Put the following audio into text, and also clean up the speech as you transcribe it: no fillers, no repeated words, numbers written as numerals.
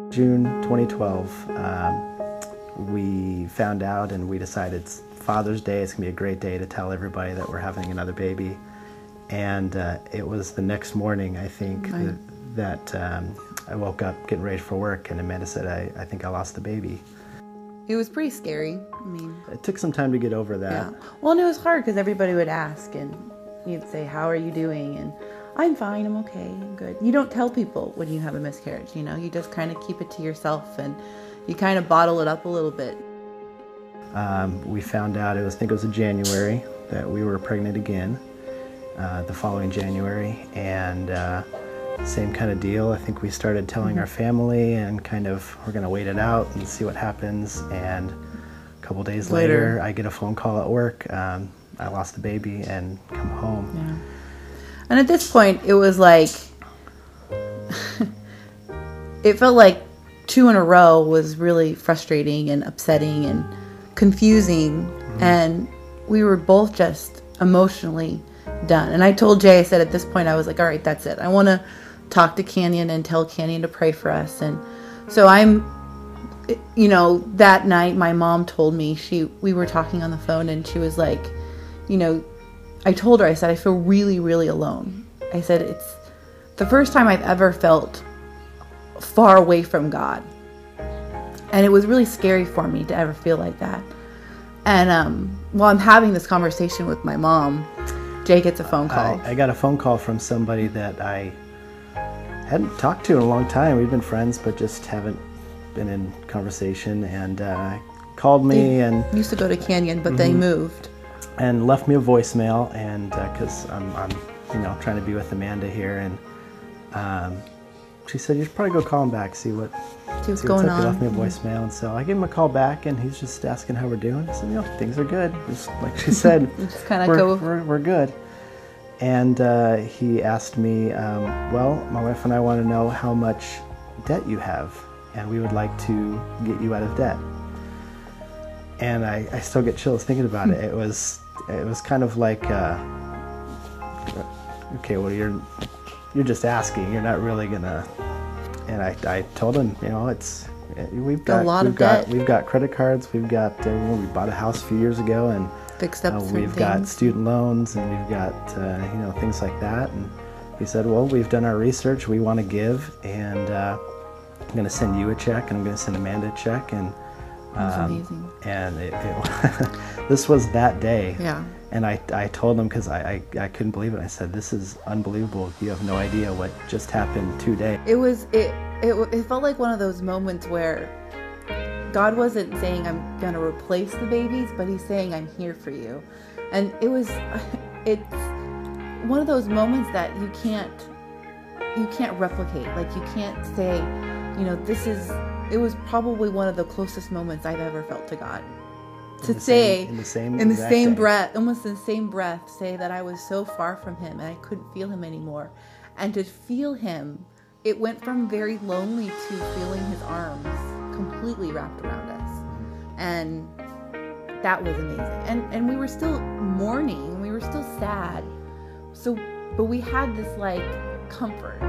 June 2012, we found out and we decided it's Father's Day. It's going to be a great day to tell everybody that we're having another baby. And it was the next morning, I think, that I woke up getting ready for work, and Amanda said, I think I lost the baby. It was pretty scary. I mean, it took some time to get over that. Yeah. Well, and it was hard because everybody would ask, and you'd say, how are you doing? And I'm fine, I'm okay, I'm good. You don't tell people when you have a miscarriage, you know? You just kind of keep it to yourself, and you kind of bottle it up a little bit. We found out, I think it was in January, that we were pregnant again the following January, and same kind of deal. I think we started telling our family and kind of, we're going to wait it out and see what happens. And a couple days later, I get a phone call at work. I lost the baby and come home. Yeah. And at this point, it was like, it felt like 2 in a row was really frustrating and upsetting and confusing. Mm-hmm. And we were both just emotionally done. And I told Jay, I said at this point, I was like, all right, that's it. I want to talk to Canyon and tell Canyon to pray for us. And so that night my mom told me, we were talking on the phone, and she was like, I told her, I said, I feel really, really alone. I said, it's the first time I've ever felt far away from God. And it was really scary for me to ever feel like that. And while I'm having this conversation with my mom, Jay gets a phone call. I got a phone call from somebody that I hadn't talked to in a long time. We've been friends, but just haven't been in conversation. And called me and used to go to Canyon, but they moved. And left me a voicemail. And because I'm trying to be with Amanda here, and she said, you should probably go call him back, see what's going on. He left me a voicemail, and so I gave him a call back, and he's just asking how we're doing. I said, things are good. Just like she said, just kind of we're good. And he asked me, well, my wife and I want to know how much debt you have, and we would like to get you out of debt. And I still get chills thinking about it. It was kind of like, okay, well, you're just asking. You're not really gonna. And I told him, we've got credit cards. We've got we bought a house a few years ago, and fixed up we've got student loans, and we've got things like that. And he said, well, we've done our research. We want to give, and I'm going to send you a check, and I'm going to send Amanda a check. And that's amazing. And this was that day. Yeah. And I told him, because I couldn't believe it. I said, this is unbelievable. You have no idea what just happened today. It felt like one of those moments where God wasn't saying I'm going to replace the babies, but he's saying I'm here for you. And it's one of those moments that you can't replicate. Like, you can't say, it was probably one of the closest moments I've ever felt to God. To say in the same breath, almost in the same breath, say that I was so far from him and I couldn't feel him anymore. And to feel him, it went from very lonely to feeling his arms completely wrapped around us. And that was amazing. And we were still mourning, we were still sad. But we had this comfort.